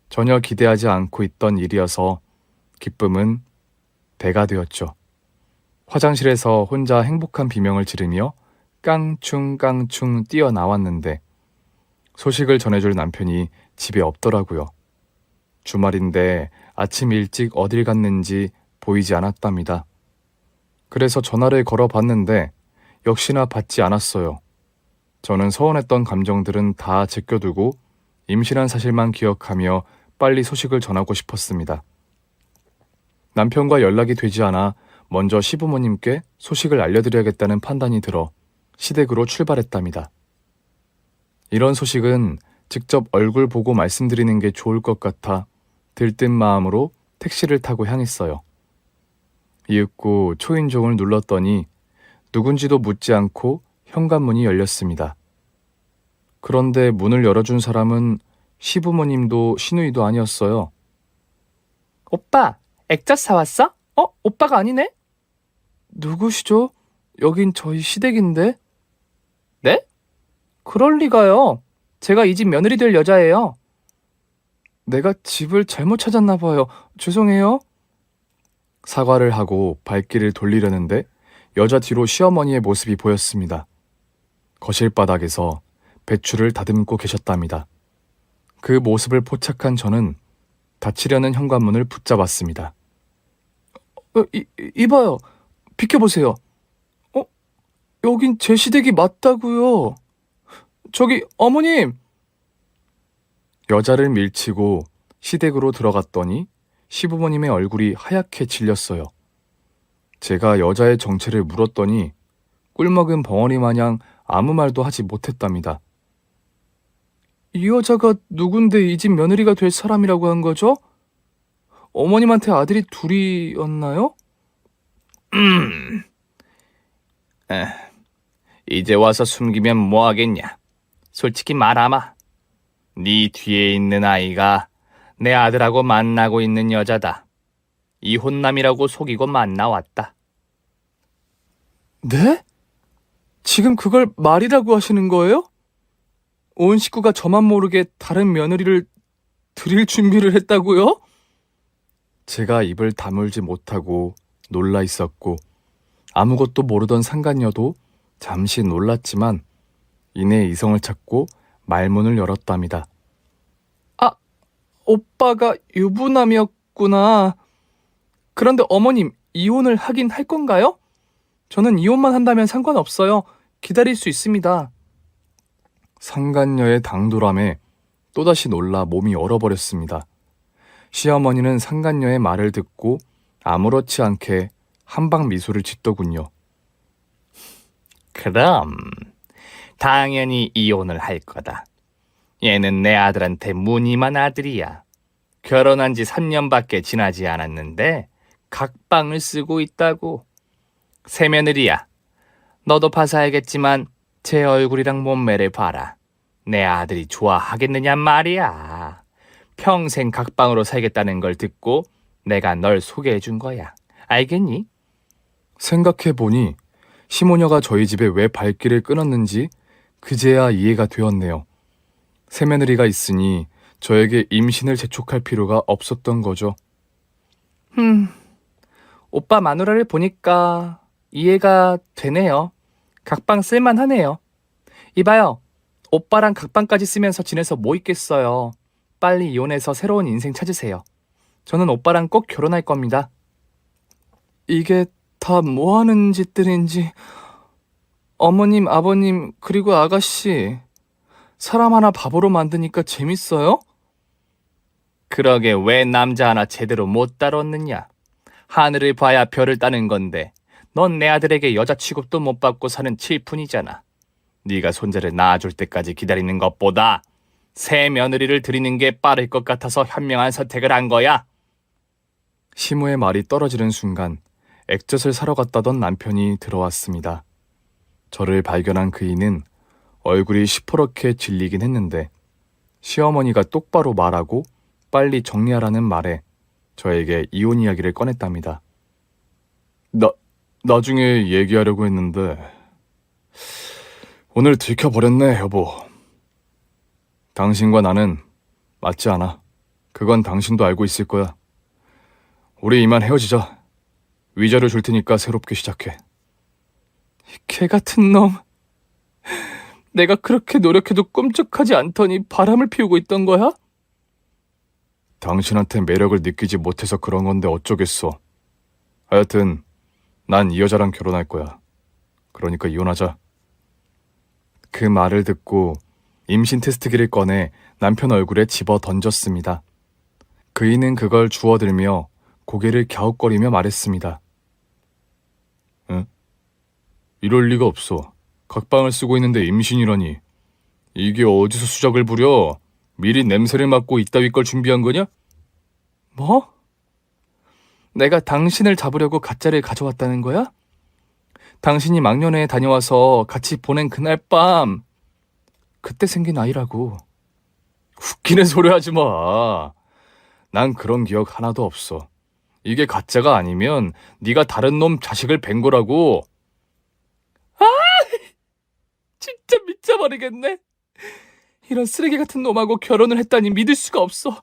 A: 전혀 기대하지 않고 있던 일이어서 기쁨은 배가 되었죠. 화장실에서 혼자 행복한 비명을 지르며 깡충깡충 뛰어나왔는데 소식을 전해줄 남편이 집에 없더라고요. 주말인데 아침 일찍 어딜 갔는지 보이지 않았답니다. 그래서 전화를 걸어봤는데 역시나 받지 않았어요. 저는 서운했던 감정들은 다 제껴두고 임신한 사실만 기억하며 빨리 소식을 전하고 싶었습니다. 남편과 연락이 되지 않아 먼저 시부모님께 소식을 알려드려야겠다는 판단이 들어 시댁으로 출발했답니다. 이런 소식은 직접 얼굴 보고 말씀드리는 게 좋을 것 같아 들뜬 마음으로 택시를 타고 향했어요. 이윽고 초인종을 눌렀더니 누군지도 묻지 않고 현관문이 열렸습니다. 그런데 문을 열어준 사람은 시부모님도 시누이도 아니었어요. 오빠, 액자 사왔어? 오빠가 아니네? 누구시죠? 여긴 저희 시댁인데. 네? 그럴 리가요. 제가 이 집 며느리 될 여자예요. 내가 집을 잘못 찾았나 봐요. 죄송해요. 사과를 하고 발길을 돌리려는데 여자 뒤로 시어머니의 모습이 보였습니다. 거실 바닥에서 배추를 다듬고 계셨답니다. 그 모습을 포착한 저는 닫히려는 현관문을 붙잡았습니다. 이봐요. 비켜보세요. 여긴 제 시댁이 맞다고요. 저기 어머님! 여자를 밀치고 시댁으로 들어갔더니 시부모님의 얼굴이 하얗게 질렸어요. 제가 여자의 정체를 물었더니 꿀먹은 벙어리 마냥 아무 말도 하지 못했답니다. 이 여자가 누군데 이 집 며느리가 될 사람이라고 한 거죠? 어머님한테 아들이 둘이었나요? 이제 와서 숨기면 뭐하겠냐. 솔직히 말하마. 네 뒤에 있는 아이가 내 아들하고 만나고 있는 여자다. 이혼남이라고 속이고 만나왔다. 네? 지금 그걸 말이라고 하시는 거예요? 온 식구가 저만 모르게 다른 며느리를 드릴 준비를 했다고요? 제가 입을 다물지 못하고 놀라 있었고 아무것도 모르던 상간녀도 잠시 놀랐지만 이내 이성을 찾고 말문을 열었답니다. 오빠가 유부남이었구나. 그런데 어머님, 이혼을 하긴 할 건가요? 저는 이혼만 한다면 상관없어요. 기다릴 수 있습니다. 상간녀의 당돌함에 또다시 놀라 몸이 얼어버렸습니다. 시어머니는 상간녀의 말을 듣고 아무렇지 않게 한방 미소를 짓더군요. 그럼 당연히 이혼을 할 거다. 얘는 내 아들한테 무늬만 아들이야.
B: 결혼한 지 3년밖에 지나지 않았는데 각방을 쓰고 있다고. 새며느리야, 너도 봐서 알겠지만 제 얼굴이랑 몸매를 봐라. 내 아들이 좋아하겠느냐 말이야. 평생 각방으로 살겠다는 걸 듣고 내가 널 소개해 준 거야. 알겠니?
A: 생각해보니 시모녀가 저희 집에 왜 발길을 끊었는지 그제야 이해가 되었네요. 새며느리가 있으니 저에게 임신을 재촉할 필요가 없었던 거죠.
B: 오빠 마누라를 보니까 이해가 되네요. 각방 쓸만하네요. 이봐요. 오빠랑 각방까지 쓰면서 지내서 뭐 있겠어요. 빨리 이혼해서 새로운 인생 찾으세요. 저는 오빠랑 꼭 결혼할 겁니다.
A: 이게 다 뭐하는 짓들인지. 어머님, 아버님, 그리고 아가씨, 사람 하나 바보로 만드니까 재밌어요?
B: 그러게 왜 남자 하나 제대로 못 다뤘느냐. 하늘을 봐야 별을 따는 건데 넌 내 아들에게 여자 취급도 못 받고 사는 칠푼이잖아. 네가 손자를 낳아줄 때까지 기다리는 것보다 새 며느리를 들이는 게 빠를 것 같아서 현명한 선택을 한 거야.
A: 시모의 말이 떨어지는 순간 액젓을 사러 갔다던 남편이 들어왔습니다. 저를 발견한 그이는 얼굴이 시퍼렇게 질리긴 했는데 시어머니가 똑바로 말하고 빨리 정리하라는 말에 저에게 이혼 이야기를 꺼냈답니다. 나중에 얘기하려고 했는데 오늘 들켜버렸네, 여보. 당신과 나는 맞지 않아. 그건 당신도 알고 있을 거야. 우리 이만 헤어지자. 위자료 줄 테니까 새롭게 시작해.
B: 개 같은 놈. 내가 그렇게 노력해도 꿈쩍하지 않더니 바람을 피우고 있던 거야?
A: 당신한테 매력을 느끼지 못해서 그런 건데 어쩌겠어. 하여튼 난 이 여자랑 결혼할 거야. 그러니까 이혼하자. 그 말을 듣고 임신 테스트기를 꺼내 남편 얼굴에 집어 던졌습니다. 그이는 그걸 주워들며 고개를 갸웃거리며 말했습니다. 응? 이럴 리가 없어. 각방을 쓰고 있는데 임신이라니. 이게 어디서 수작을 부려? 미리 냄새를 맡고 이따위 걸 준비한 거냐?
B: 뭐? 내가 당신을 잡으려고 가짜를 가져왔다는 거야? 당신이 망년회에 다녀와서 같이 보낸 그날 밤, 그때 생긴 아이라고.
A: 웃기는 소리 하지 마. 난 그런 기억 하나도 없어. 이게 가짜가 아니면 네가 다른 놈 자식을 뵌 거라고.
B: 진짜 미쳐버리겠네. 이런 쓰레기 같은 놈하고 결혼을 했다니 믿을 수가 없어.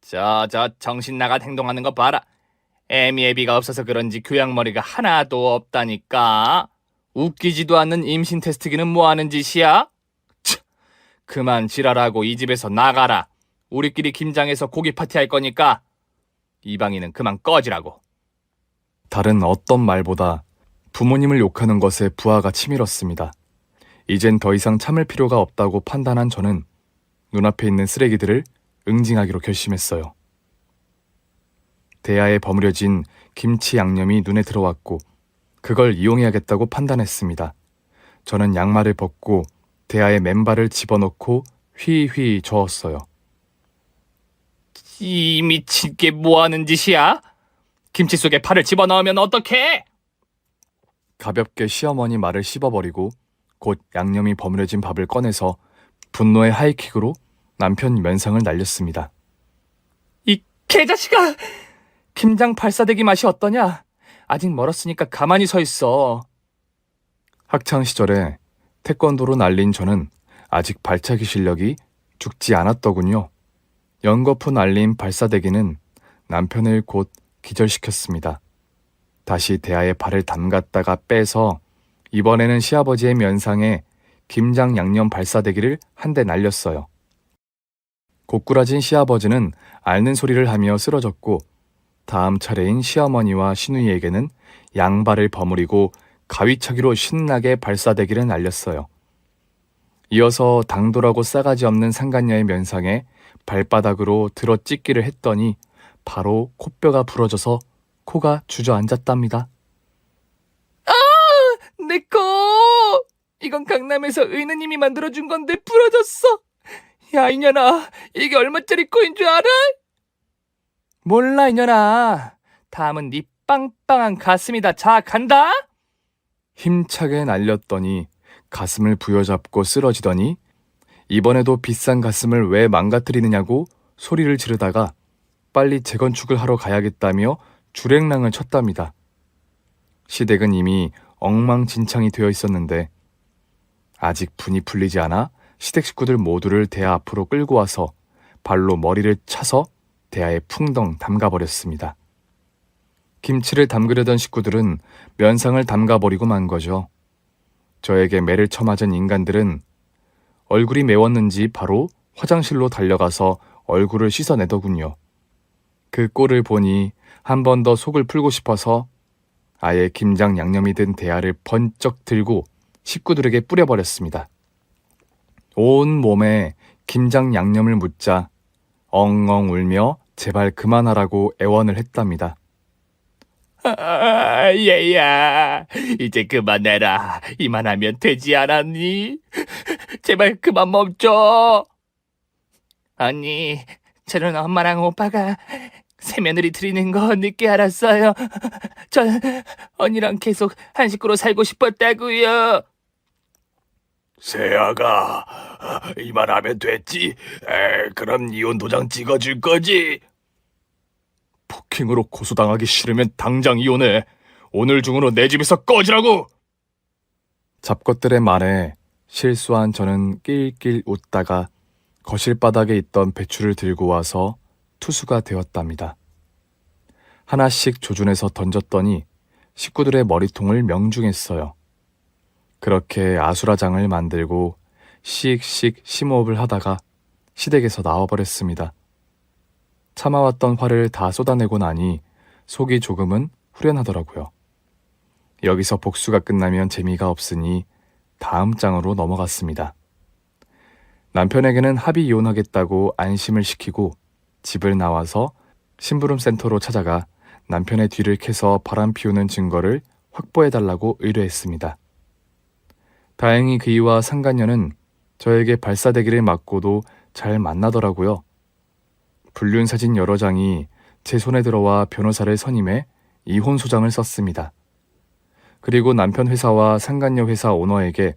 B: 저 정신 나간 행동하는 거 봐라. 애미애비가 없어서 그런지 교양머리가 하나도 없다니까. 웃기지도 않는 임신 테스트기는 뭐 하는 짓이야? 그만 지랄하고 이 집에서 나가라. 우리끼리 김장해서 고기 파티할 거니까 이방인은 그만 꺼지라고.
A: 다른 어떤 말보다 부모님을 욕하는 것에 부하가 치밀었습니다. 이젠 더 이상 참을 필요가 없다고 판단한 저는 눈앞에 있는 쓰레기들을 응징하기로 결심했어요. 대야에 버무려진 김치 양념이 눈에 들어왔고 그걸 이용해야겠다고 판단했습니다. 저는 양말을 벗고 대야에 맨발을 집어넣고 휘휘 저었어요.
B: 이 미친 게 뭐 하는 짓이야? 김치 속에 팔을 집어넣으면 어떡해?
A: 가볍게 시어머니 말을 씹어버리고 곧 양념이 버무려진 밥을 꺼내서 분노의 하이킥으로 남편 면상을 날렸습니다.
B: 이 개자식아! 김장 발사대기 맛이 어떠냐? 아직 멀었으니까 가만히 서 있어.
A: 학창시절에 태권도로 날린 저는 아직 발차기 실력이 죽지 않았더군요. 연거푸 날린 발사대기는 남편을 곧 기절시켰습니다. 다시 대야에 발을 담갔다가 빼서 이번에는 시아버지의 면상에 김장 양념 발사대기를 한 대 날렸어요. 고꾸라진 시아버지는 앓는 소리를 하며 쓰러졌고 다음 차례인 시어머니와 시누이에게는 양발을 버무리고 가위차기로 신나게 발사대기를 날렸어요. 이어서 당돌하고 싸가지 없는 상간녀의 면상에 발바닥으로 들어 찢기를 했더니 바로 코뼈가 부러져서 코가 주저앉았답니다.
B: 내 코! 이건 강남에서 의느님이 만들어준 건데 부러졌어. 야, 이년아, 이게 얼마짜리 코인 줄 알아? 몰라, 이년아. 다음은 네 빵빵한 가슴이다. 자, 간다.
A: 힘차게 날렸더니 가슴을 부여잡고 쓰러지더니 이번에도 비싼 가슴을 왜 망가뜨리느냐고 소리를 지르다가 빨리 재건축을 하러 가야겠다며 주랭랑을 쳤답니다. 시댁은 이미 엉망진창이 되어 있었는데 아직 분이 풀리지 않아 시댁 식구들 모두를 대야 앞으로 끌고 와서 발로 머리를 차서 대야에 풍덩 담가버렸습니다. 김치를 담그려던 식구들은 면상을 담가버리고 만 거죠. 저에게 매를 쳐맞은 인간들은 얼굴이 매웠는지 바로 화장실로 달려가서 얼굴을 씻어내더군요. 그 꼴을 보니 한 번 더 속을 풀고 싶어서 아예 김장 양념이 든 대야를 번쩍 들고 식구들에게 뿌려버렸습니다. 온 몸에 김장 양념을 묻자 엉엉 울며 제발 그만하라고 애원을 했답니다.
B: 얘야, 이제 그만해라. 이만하면 되지 않았니? 제발 그만 멈춰. 아니, 저는 엄마랑 오빠가 새며느리 드리는 거 늦게 알았어요. 전 언니랑 계속 한 식구로 살고 싶었다고요.
C: 세아가 이만하면 됐지? 그럼 이혼 도장 찍어줄 거지?
A: 폭행으로 고소당하기 싫으면 당장 이혼해. 오늘 중으로 내 집에서 꺼지라고! 잡것들의 말에 실수한 저는 낄낄 웃다가 거실 바닥에 있던 배추를 들고 와서 투수가 되었답니다. 하나씩 조준해서 던졌더니 식구들의 머리통을 명중했어요. 그렇게 아수라장을 만들고 씩씩 심호흡을 하다가 시댁에서 나와버렸습니다. 참아왔던 화를 다 쏟아내고 나니 속이 조금은 후련하더라고요. 여기서 복수가 끝나면 재미가 없으니 다음 장으로 넘어갔습니다. 남편에게는 합의 이혼하겠다고 안심을 시키고 집을 나와서 심부름센터로 찾아가 남편의 뒤를 캐서 바람 피우는 증거를 확보해달라고 의뢰했습니다. 다행히 그이와 상간녀는 저에게 발사대기를 맞고도 잘 만나더라고요. 불륜 사진 여러 장이 제 손에 들어와 변호사를 선임해 이혼 소장을 썼습니다. 그리고 남편 회사와 상간녀 회사 오너에게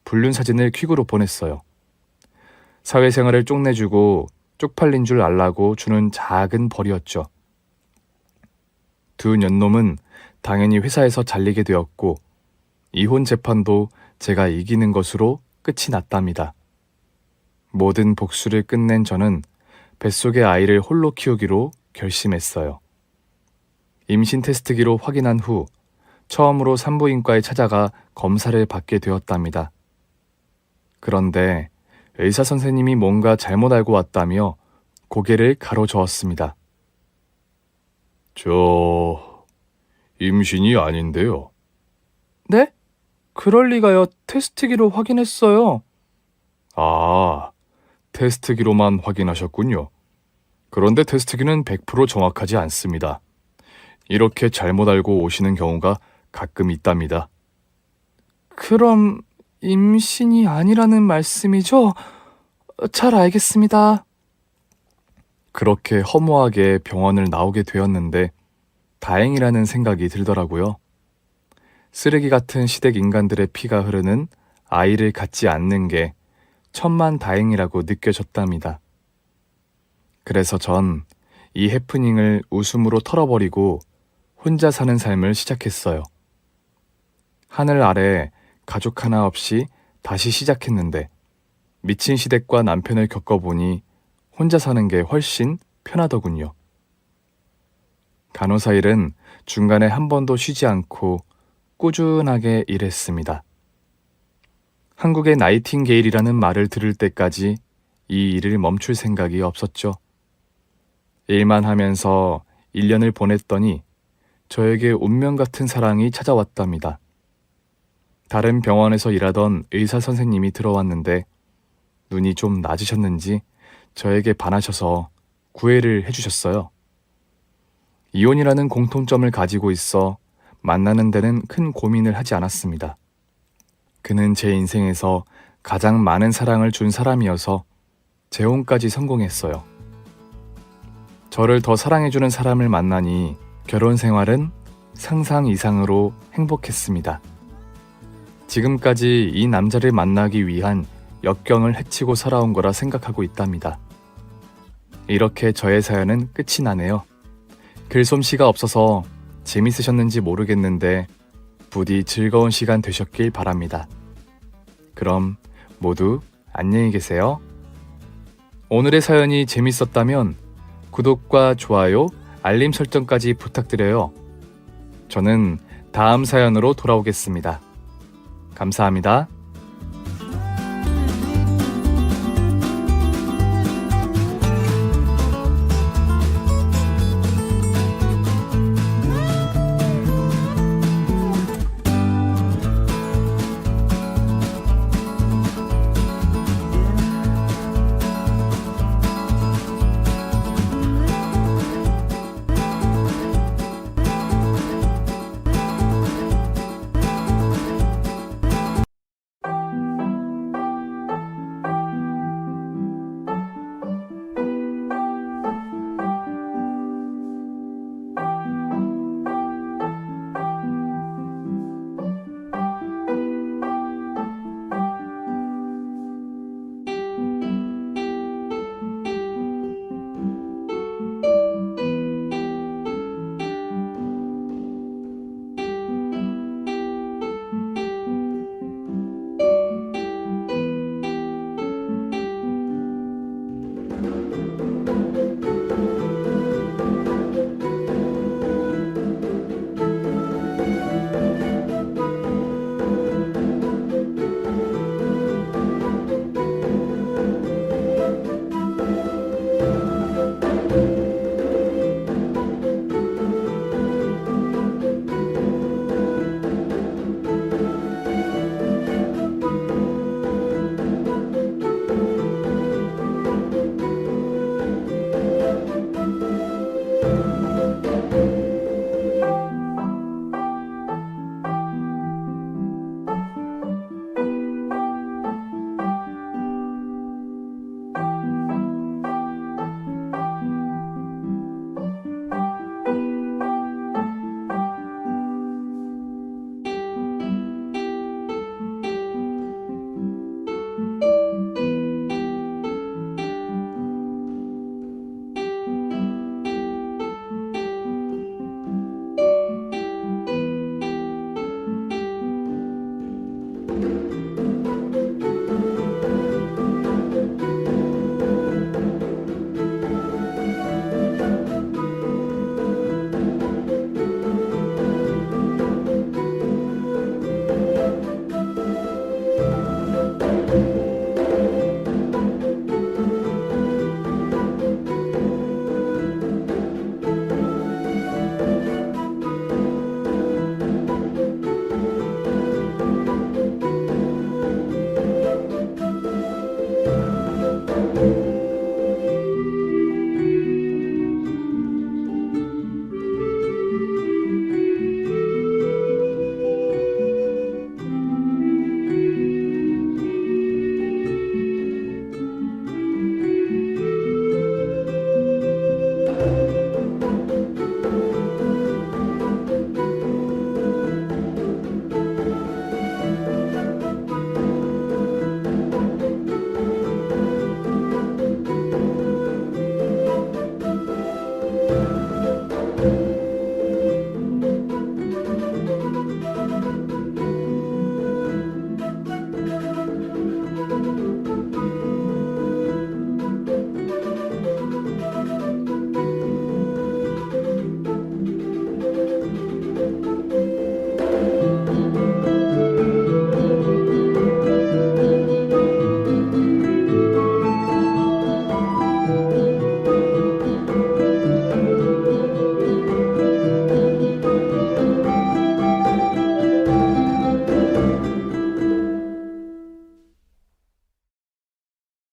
A: 불륜 사진을 퀵으로 보냈어요. 사회생활을 쪽내주고 쪽팔린 줄 알라고 주는 작은 벌이었죠. 두 년놈은 당연히 회사에서 잘리게 되었고 이혼 재판도 제가 이기는 것으로 끝이 났답니다. 모든 복수를 끝낸 저는 뱃속의 아이를 홀로 키우기로 결심했어요. 임신 테스트기로 확인한 후 처음으로 산부인과에 찾아가 검사를 받게 되었답니다. 그런데 의사 선생님이 뭔가 잘못 알고 왔다며 고개를 가로저었습니다.
C: 임신이 아닌데요.
A: 네? 그럴 리가요. 테스트기로 확인했어요.
C: 아, 테스트기로만 확인하셨군요. 그런데 테스트기는 100% 정확하지 않습니다. 이렇게 잘못 알고 오시는 경우가 가끔 있답니다.
A: 그럼 임신이 아니라는 말씀이죠? 잘 알겠습니다. 그렇게 허무하게 병원을 나오게 되었는데 다행이라는 생각이 들더라고요. 쓰레기 같은 시댁 인간들의 피가 흐르는 아이를 갖지 않는 게 천만다행이라고 느껴졌답니다. 그래서 전 이 해프닝을 웃음으로 털어버리고 혼자 사는 삶을 시작했어요. 하늘 아래 가족 하나 없이 다시 시작했는데 미친 시댁과 남편을 겪어보니 혼자 사는 게 훨씬 편하더군요. 간호사 일은 중간에 한 번도 쉬지 않고 꾸준하게 일했습니다. 한국의 나이팅게일이라는 말을 들을 때까지 이 일을 멈출 생각이 없었죠. 일만 하면서 1년을 보냈더니 저에게 운명 같은 사랑이 찾아왔답니다. 다른 병원에서 일하던 의사 선생님이 들어왔는데 눈이 좀 낮으셨는지 저에게 반하셔서 구애를 해주셨어요. 이혼이라는 공통점을 가지고 있어 만나는 데는 큰 고민을 하지 않았습니다. 그는 제 인생에서 가장 많은 사랑을 준 사람이어서 재혼까지 성공했어요. 저를 더 사랑해주는 사람을 만나니 결혼 생활은 상상 이상으로 행복했습니다. 지금까지 이 남자를 만나기 위한 역경을 헤치고 살아온 거라 생각하고 있답니다. 이렇게 저의 사연은 끝이 나네요. 글솜씨가 없어서 재밌으셨는지 모르겠는데 부디 즐거운 시간 되셨길 바랍니다. 그럼 모두 안녕히 계세요. 오늘의 사연이 재밌었다면 구독과 좋아요, 알림 설정까지 부탁드려요. 저는 다음 사연으로 돌아오겠습니다. 감사합니다.